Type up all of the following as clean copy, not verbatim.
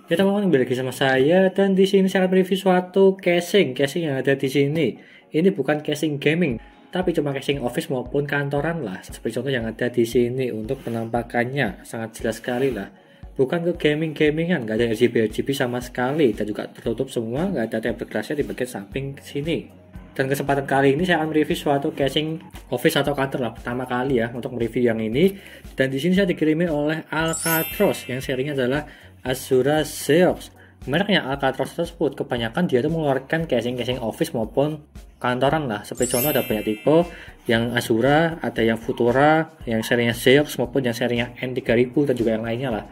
Ya teman-teman, kembali lagi sama saya dan di sini saya akan review suatu casing yang ada di sini. Ini bukan casing gaming, tapi cuma casing office maupun kantoran lah. Seperti contoh yang ada di sini untuk penampakannya sangat jelas sekali lah. Bukan ke gamingan, nggak ada RGB sama sekali dan juga tertutup semua, nggak ada tablet glassnya di bagian samping sini. Dan kesempatan kali ini saya akan mereview suatu casing office atau kantor lah pertama kali ya untuk mereview yang ini. Dan di sini saya dikirimi oleh Alcatros yang serinya adalah Azura Zeox. Mereknya Alcatros tersebut kebanyakan dia tuh mengeluarkan casing office maupun kantoran lah. Seperti contoh ada banyak tipe yang Azura, ada yang Futura, yang serinya Zeox maupun yang serinya N3000 dan juga yang lainnya lah.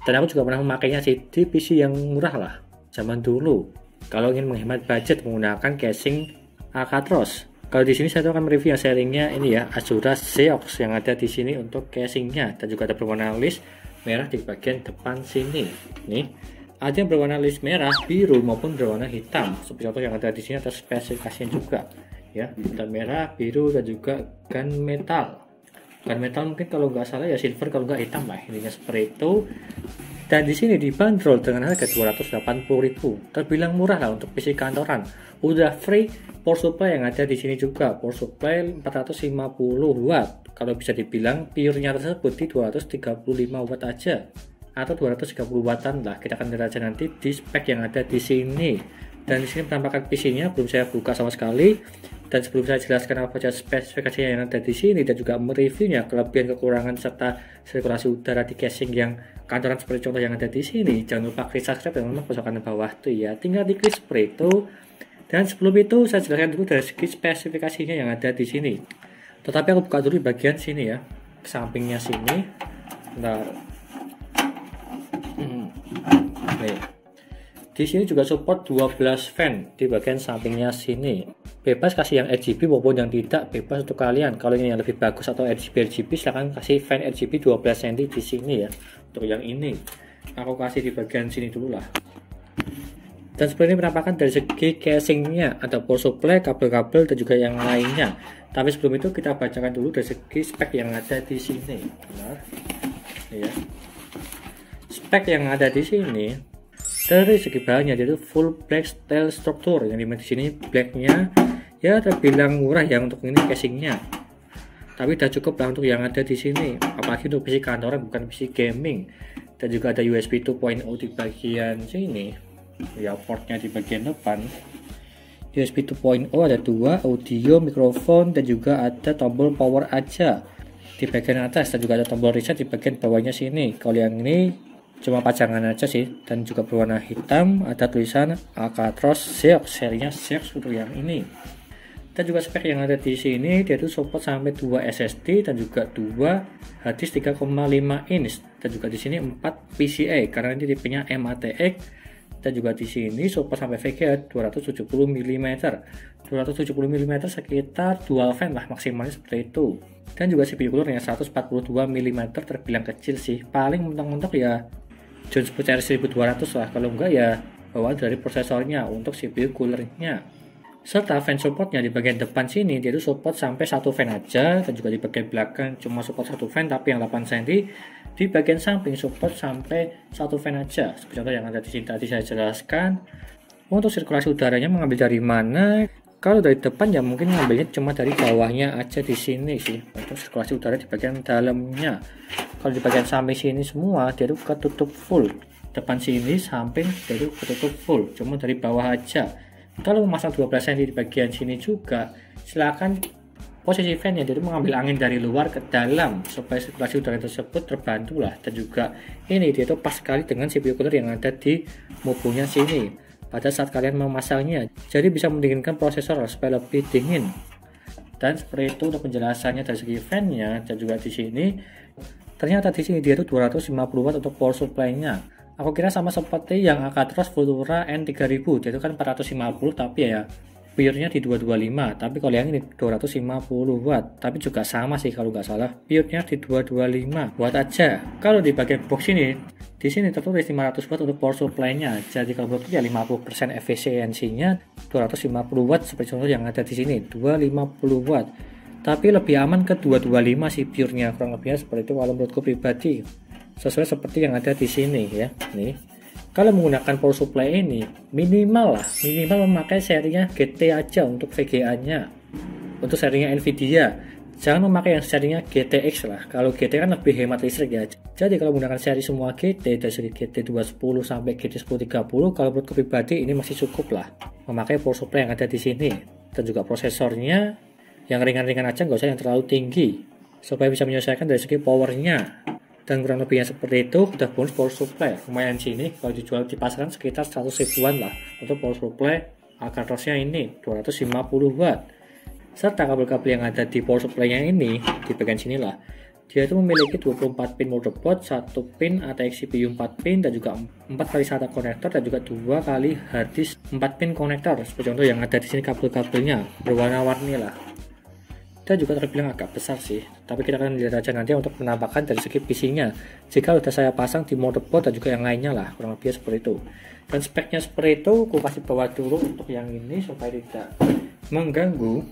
Dan aku juga pernah memakainya sih di PC yang murah lah zaman dulu. Kalau ingin menghemat budget menggunakan casing Alcatros. Kalau di sini saya akan mereview yang serinya ini ya, Azura Zeox yang ada di sini untuk casingnya dan juga ada berwarna list merah di bagian depan sini. Nih, ada yang berwarna list merah, biru maupun berwarna hitam. Seperti contoh yang ada di sini atas spesifikasinya juga, ya, dan merah, biru dan juga gunmetal. Gunmetal mungkin kalau nggak salah ya silver, kalau nggak hitam lah, intinya seperti itu. Dan di sini dibanderol dengan harga 280.000. Terbilang murah lah untuk PC kantoran. Udah free power supply yang ada di sini juga. Power supply 450 watt. Kalau bisa dibilang pure-nya tersebut di 235 watt aja atau 230 wattan lah. Kita akan lihat aja nanti di spek yang ada di sini. Dan di sini penampakan PC-nya belum saya buka sama sekali. Dan sebelum saya jelaskan apa saja spesifikasinya yang ada di sini dan juga mereviewnya kelebihan kekurangan serta sirkulasi udara di casing yang kantoran seperti contoh yang ada di sini, jangan lupa klik subscribe dan notifikasi pojokan bawah tuh ya. Tinggal diklik seperti itu. Dan sebelum itu saya jelaskan dulu dari segi spesifikasinya yang ada di sini. Tetapi aku buka dulu di bagian sini ya, sampingnya sini. Bentar. Nih. Di sini juga support 12 fan di bagian sampingnya sini. Bebas kasih yang RGB maupun yang tidak, bebas untuk kalian. Kalau ini yang lebih bagus atau RGB silahkan kasih fan RGB 12 cm di sini ya. Untuk yang ini aku kasih di bagian sini dulu lah. Dan seperti ini penampakan dari segi casingnya, ada power supply, kabel-kabel dan juga yang lainnya. Tapi sebelum itu kita bacakan dulu dari segi spek yang ada di sini. Benar. Ya. Spek yang ada di sini dari segi bahannya yaitu full black steel struktur, yang dimana di sini blacknya ya terbilang murah ya untuk ini casingnya. Tapi udah cukup lah untuk yang ada di sini, apalagi untuk PC kantoran bukan PC gaming. Dan juga ada USB 2.0 di bagian sini, ya portnya di bagian depan. USB 2.0 ada dua, audio, mikrofon dan juga ada tombol power aja di bagian atas dan juga ada tombol reset di bagian bawahnya sini. Kalau yang ini cuma pajangan aja sih dan juga berwarna hitam, ada tulisan Alcatros Zeox, serinya Zeox untuk yang ini. Dan juga spek yang ada di sini dia itu support sampai 2 SSD dan juga 2 HDD 3,5 inch dan juga di sini 4 PCIe karena ini tipenya MATX. Dan juga di sini support sampai VGA 270 mm. 270 mm sekitar dual fan lah maksimalnya seperti itu. Dan juga CPU coolernya 142 mm, terbilang kecil sih. Paling mentok-mentok ya Jones RC 1200 lah, kalau enggak ya bawaan dari prosesornya untuk CPU coolernya. Serta fan supportnya di bagian depan sini dia itu support sampai 1 fan aja, dan juga di bagian belakang cuma support 1 fan tapi yang 8 cm. Di bagian samping support sampai 1 fan aja. Seperti contoh yang ada di sini tadi saya jelaskan. Untuk sirkulasi udaranya mengambil dari mana? Kalau dari depan ya mungkin ngambilnya cuma dari bawahnya aja di sini sih, untuk sirkulasi udara di bagian dalamnya. Kalau di bagian samping sini semua dia itu ketutup full. Depan sini samping dia itu ketutup full, cuma dari bawah aja. Kalau memasang 12 cm di bagian sini juga, silakan posisi fan yang jadi mengambil angin dari luar ke dalam supaya sirkulasi udara tersebut terbantu lah. Dan juga ini dia itu pas sekali dengan CPU cooler yang ada di mobilnya sini pada saat kalian memasangnya, jadi bisa mendinginkan prosesor supaya lebih dingin. Dan seperti itu untuk penjelasannya dari segi fan-nya. Dan juga di sini ternyata di sini dia itu 250 watt untuk power supply-nya. Aku kira sama seperti yang Alcatros Futura N3000, dia itu kan 450 tapi ya pure-nya di 225, tapi kalau yang ini 250 watt, tapi juga sama sih kalau nggak salah pure-nya di 225 watt aja. Kalau di bagian box ini di sini tertulis 500 watt untuk power supply-nya, jadi kalau menurutku ya 50% efisiensinya 250 watt seperti contoh yang ada di sini 250 watt, tapi lebih aman ke 225 sih pure-nya, kurang lebihnya seperti itu kalau menurutku pribadi, sesuai seperti yang ada di sini ya. Nih kalau menggunakan power supply ini minimal memakai serinya GT aja untuk VGA-nya. Untuk serinya Nvidia, jangan memakai yang serinya GTX lah. Kalau GT kan lebih hemat listrik ya. Jadi kalau menggunakan seri semua GT dari segi GT 210 sampai GT 1030, kalau menurut pribadi ini masih cukup lah memakai power supply yang ada di sini. Dan juga prosesornya yang ringan-ringan aja, nggak usah yang terlalu tinggi, supaya bisa menyelesaikan dari segi powernya. Dan kurang lebihnya seperti itu. Udah bonus power supply lumayan sini, kalau dijual di pasaran sekitar 100 ribuan lah untuk power supply Alcatrosnya ini 250 watt. Serta kabel-kabel yang ada di power supply-nya ini di bagian sini lah, dia itu memiliki 24 pin motherboard, 1 pin ATX CPU 4 pin, dan juga 4 kali SATA konektor, dan juga 2 kali hard disk 4 pin konektor. Seperti contoh yang ada di sini kabel-kabelnya berwarna-warni lah. Dan juga terbilang agak besar sih, tapi kita akan lihat aja nanti untuk penampakan dari segi PC-nya jika sudah saya pasang di motherboard dan juga yang lainnya lah, kurang lebih seperti itu. Dan speknya seperti itu, aku kasih bawah dulu untuk yang ini supaya tidak mengganggu.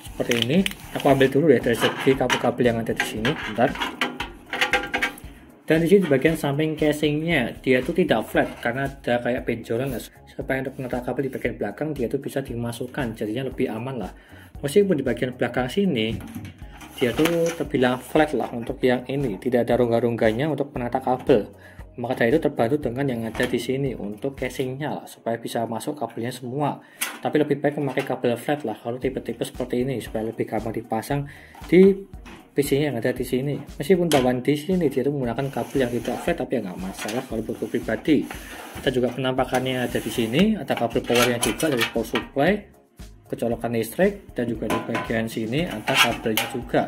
Seperti ini, aku ambil dulu ya dari segi kabel-kabel yang ada di sini, bentar. Dan di sini di bagian samping casingnya, dia tuh tidak flat karena ada kayak benjolan lah. Supaya untuk menata kabel di bagian belakang dia tuh bisa dimasukkan, jadinya lebih aman lah. Meskipun di bagian belakang sini dia tuh terbilang flat lah untuk yang ini, tidak ada rongga-rongganya untuk menata kabel. Maka dari itu terbantu dengan yang ada di sini untuk casingnya lah, supaya bisa masuk kabelnya semua. Tapi lebih baik memakai kabel flat lah kalau tipe-tipe seperti ini, supaya lebih gampang dipasang di PC-nya yang ada di sini. Meskipun bawaan di sini dia itu menggunakan kabel yang tidak flat, tapi ya nggak masalah kalau buat pribadi. Kita juga penampakannya ada di sini, ada kabel powernya juga dari power supply, kecolokan listrik, dan juga di bagian sini ada kabelnya juga.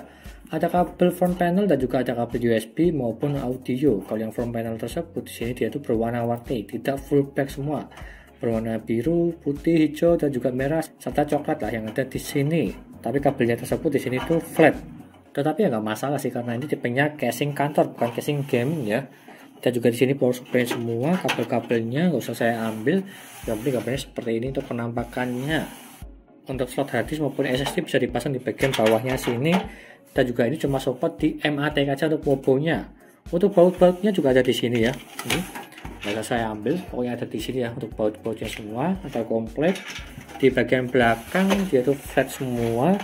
Ada kabel front panel dan juga ada kabel USB maupun audio. Kalau yang front panel tersebut di sini dia itu berwarna-warni, tidak full black semua. Berwarna biru, putih, hijau, dan juga merah serta coklat lah yang ada di sini. Tapi kabelnya tersebut di sini tuh flat. Tetapi ya nggak masalah sih karena ini tipenya casing kantor bukan casing gaming ya. Dan juga di sini power supply semua, kabel-kabelnya nggak usah saya ambil. Yang penting kabelnya seperti ini untuk penampakannya. Untuk slot hard disk maupun SSD bisa dipasang di bagian bawahnya sini. Dan juga ini cuma support di MAT kaca untuk bobonya. Untuk baut-bautnya juga ada di sini ya. Ini bisa saya ambil, pokoknya ada di sini ya untuk baut-bautnya semua, ada komplit. Di bagian belakang dia tuh flat semua.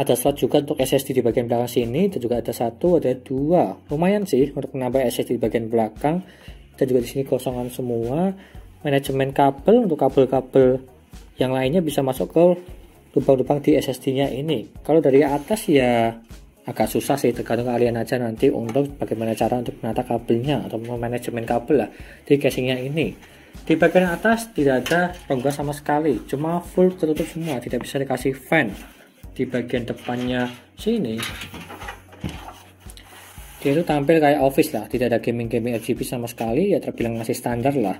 Ada slot juga untuk SSD di bagian belakang sini, dan juga ada 1, ada 2. Lumayan sih untuk menambah SSD di bagian belakang. Dan juga di sini kosongan semua. Manajemen kabel untuk kabel-kabel yang lainnya bisa masuk ke lubang-lubang di SSD-nya ini. Kalau dari atas ya agak susah sih, tergantung kalian aja nanti untuk bagaimana cara untuk menata kabelnya atau manajemen kabel lah di casingnya ini. Di bagian atas tidak ada rongga sama sekali, cuma full tertutup semua, tidak bisa dikasih fan. Di bagian depannya sini dia itu tampil kayak office lah, tidak ada gaming-gaming RGB sama sekali, ya terbilang masih standar lah.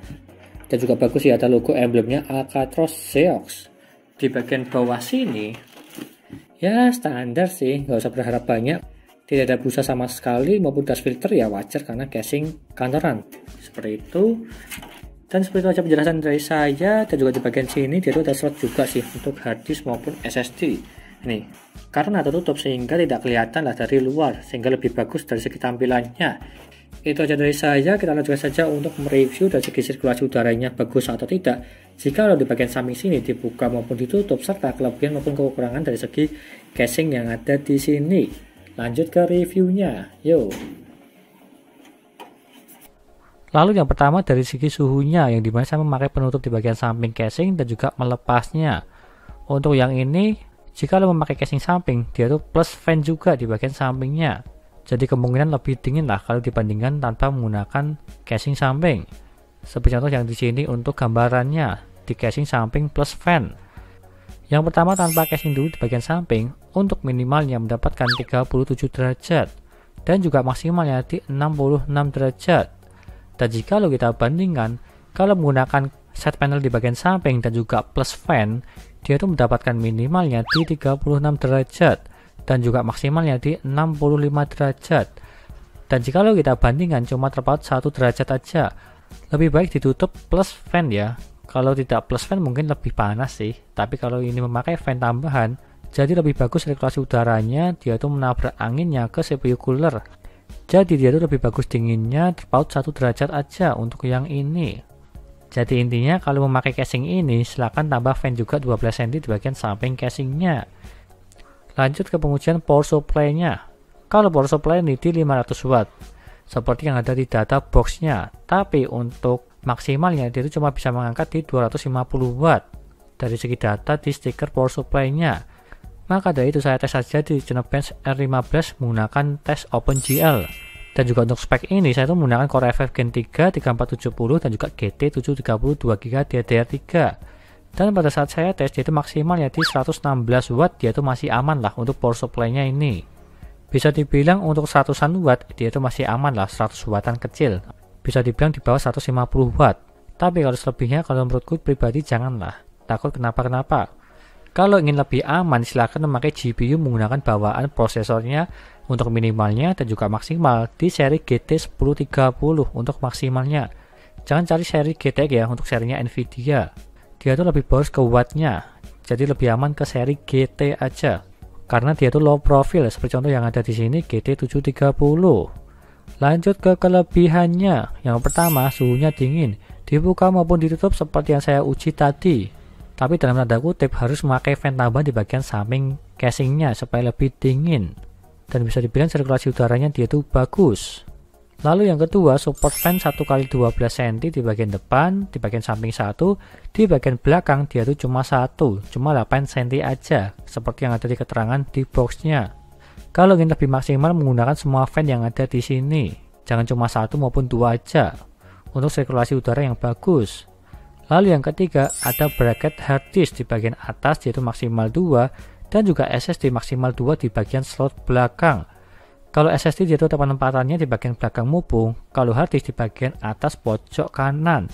Dan juga bagus ya, ada logo emblemnya Alcatros Xeox. Di bagian bawah sini ya standar sih, nggak usah berharap banyak. Tidak ada busa sama sekali maupun dust filter, ya wajar karena casing kantoran seperti itu. Dan seperti itu aja penjelasan dari saya. Dan juga di bagian sini dia tuh ada slot juga sih untuk hard disk maupun SSD nih, karena tertutup sehingga tidak kelihatan lah dari luar, sehingga lebih bagus dari segi tampilannya. Itu aja dari saya. Kita lanjutkan saja untuk mereview dari segi sirkulasi udaranya bagus atau tidak jika di bagian samping sini dibuka maupun ditutup, serta kelebihan maupun kekurangan dari segi casing yang ada di sini. Lanjut ke reviewnya, yuk. Lalu yang pertama dari segi suhunya, yang dimana saya memakai penutup di bagian samping casing dan juga melepasnya. Untuk yang ini, jika lo memakai casing samping, dia tuh plus fan juga di bagian sampingnya. Jadi kemungkinan lebih dingin lah kalau dibandingkan tanpa menggunakan casing samping. Seperti contoh yang di sini untuk gambarannya di casing samping plus fan. Yang pertama tanpa casing dulu di bagian samping, untuk minimalnya mendapatkan 37 derajat dan juga maksimalnya di 66 derajat. Dan jika lo kita bandingkan, kalau menggunakan side panel di bagian samping dan juga plus fan, dia itu mendapatkan minimalnya di 36 derajat dan juga maksimalnya di 65 derajat. Dan jika lo kita bandingkan cuma terpaut 1 derajat aja, lebih baik ditutup plus fan ya. Kalau tidak plus fan mungkin lebih panas sih, tapi kalau ini memakai fan tambahan, jadi lebih bagus sirkulasi udaranya, dia tuh menabrak anginnya ke CPU cooler. Jadi dia tuh lebih bagus dinginnya terpaut 1 derajat aja untuk yang ini. Jadi intinya kalau memakai casing ini silahkan tambah fan juga 12 cm di bagian samping casingnya. Lanjut ke pengujian power supply-nya. Kalau power supply ini di 500 watt seperti yang ada di data boxnya, tapi untuk maksimalnya dia itu cuma bisa mengangkat di 250 watt dari segi data di stiker power supply-nya. Maka dari itu saya tes saja di Genebench R15 menggunakan tes OpenGL. Dan juga untuk spek ini saya tuh menggunakan Core i5 Gen 3 3470 dan juga GT 732 GB DDR3. Dan pada saat saya tes dia itu maksimalnya di 116 watt, dia itu masih aman lah untuk power supply-nya ini. Bisa dibilang untuk 100-an watt dia itu masih aman lah, 100 wattan kecil. Bisa dibilang di bawah 150 watt. Tapi kalau selebihnya kalau menurutku pribadi janganlah. Takut kenapa-kenapa. Kalau ingin lebih aman, silahkan memakai GPU menggunakan bawaan prosesornya untuk minimalnya dan juga maksimal di seri GT 1030 untuk maksimalnya. Jangan cari seri GTX ya untuk serinya Nvidia. Dia tuh lebih boros ke wattnya, jadi lebih aman ke seri GT aja. Karena dia tuh low profile seperti contoh yang ada di sini GT 730. Lanjut ke kelebihannya. Yang pertama, suhunya dingin, dibuka maupun ditutup seperti yang saya uji tadi. Tapi dalam tanda kutip harus memakai fan tambahan di bagian samping casingnya supaya lebih dingin. Dan bisa dibilang sirkulasi udaranya dia tuh bagus. Lalu yang kedua, support fan 1x12 cm di bagian depan, di bagian samping 1, di bagian belakang dia tuh cuma 1, cuma 8 cm aja, seperti yang ada di keterangan di boxnya. Kalau ingin lebih maksimal menggunakan semua fan yang ada di sini, jangan cuma 1 maupun 2 aja, untuk sirkulasi udara yang bagus. Lalu yang ketiga, ada bracket hard disk di bagian atas yaitu maksimal 2 dan juga SSD maksimal 2 di bagian slot belakang. Kalau SSD dia tuh penempatannya di bagian belakang mumpung, kalau hard disk di bagian atas pojok kanan.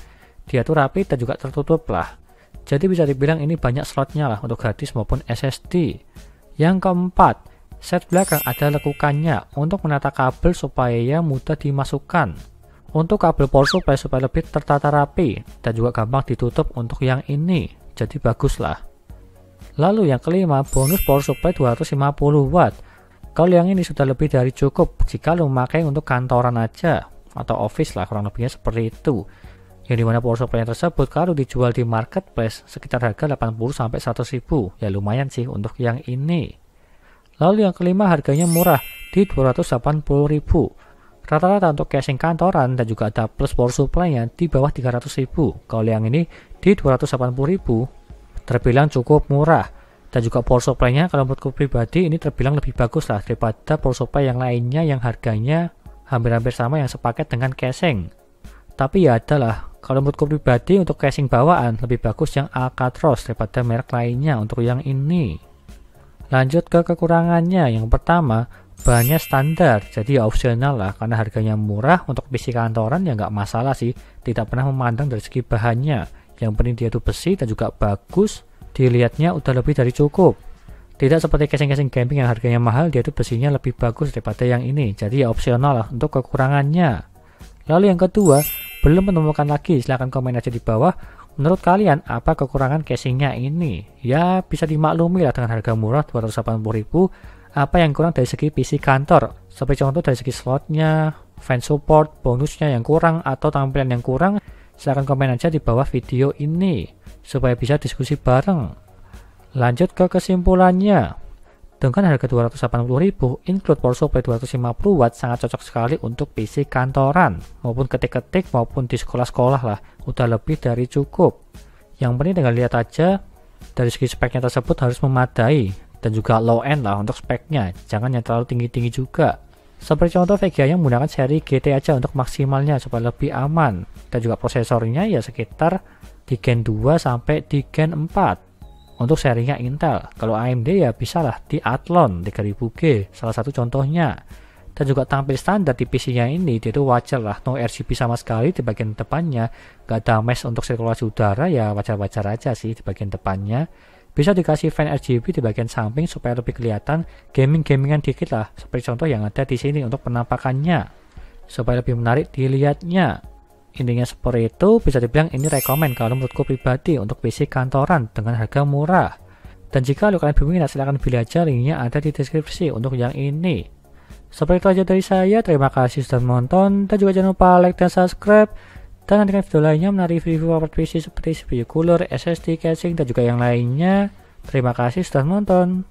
Dia tuh rapi dan juga tertutup lah. Jadi bisa dibilang ini banyak slotnya lah untuk hard disk maupun SSD. Yang keempat, set belakang ada lekukannya untuk menata kabel supaya mudah dimasukkan. Untuk kabel power supply supaya lebih tertata rapi dan juga gampang ditutup untuk yang ini, jadi bagus lah. Lalu yang kelima, bonus power supply 250 watt. Kalau yang ini sudah lebih dari cukup jika lo memakai untuk kantoran aja atau office lah, kurang lebihnya seperti itu. Yang dimana power supply tersebut kalau dijual di marketplace sekitar harga 80-100 ribu, ya lumayan sih untuk yang ini. Lalu yang kelima, harganya murah di 280 ribu. Rata-rata untuk casing kantoran dan juga ada plus power supply-nya di bawah 300.000. Kalau yang ini di 280.000 terbilang cukup murah. Dan juga power supply-nya kalau menurutku pribadi ini terbilang lebih bagus lah daripada power supply yang lainnya yang harganya hampir-hampir sama yang sepaket dengan casing. Tapi ya adalah kalau menurutku pribadi untuk casing bawaan lebih bagus yang Alcatraz daripada merek lainnya untuk yang ini. Lanjut ke kekurangannya. Yang pertama, bahannya standar, jadi opsional lah karena harganya murah. Untuk PC kantoran ya nggak masalah sih, tidak pernah memandang dari segi bahannya. Yang penting dia itu besi dan juga bagus, dilihatnya udah lebih dari cukup. Tidak seperti casing-casing camping yang harganya mahal, dia itu besinya lebih bagus daripada yang ini, jadi ya opsional lah untuk kekurangannya. Lalu yang kedua, belum menemukan lagi, silahkan komen aja di bawah. Menurut kalian apa kekurangan casingnya ini? Ya bisa dimaklumi lah dengan harga murah 280.000. Apa yang kurang dari segi PC kantor, seperti contoh dari segi slotnya, fan support, bonusnya yang kurang atau tampilan yang kurang, silahkan komen aja di bawah video ini supaya bisa diskusi bareng. Lanjut ke kesimpulannya. Dengan harga 280.000 include power supply 250 watt sangat cocok sekali untuk PC kantoran maupun ketik-ketik maupun di sekolah-sekolah lah, udah lebih dari cukup. Yang penting tinggal lihat aja dari segi speknya tersebut harus memadai. Dan juga low end lah untuk speknya, jangan yang terlalu tinggi-tinggi juga. Seperti contoh VGA yang menggunakan seri GT aja untuk maksimalnya supaya lebih aman. Dan juga prosesornya ya sekitar di Gen 2 sampai di Gen 4 untuk serinya Intel. Kalau AMD ya bisalah di Athlon 3000G, salah satu contohnya. Dan juga tampil standar di PC-nya ini, dia itu wajar lah, no RGB sama sekali di bagian depannya. Gak ada mesh untuk sirkulasi udara, ya wajar-wajar aja sih di bagian depannya. Bisa dikasih fan RGB di bagian samping supaya lebih kelihatan gaming-gamingan dikit lah, seperti contoh yang ada di sini untuk penampakannya, supaya lebih menarik dilihatnya. Intinya seperti itu, bisa dibilang ini rekomen kalau menurutku pribadi untuk PC kantoran dengan harga murah. Dan jika kalian berminat silahkan pilih aja, linknya ada di deskripsi untuk yang ini. Seperti itu aja dari saya. Terima kasih sudah menonton, dan juga jangan lupa like dan subscribe, dan nantikan video lainnya mengenai review power PC seperti CPU cooler, SSD, casing, dan juga yang lainnya. Terima kasih sudah menonton.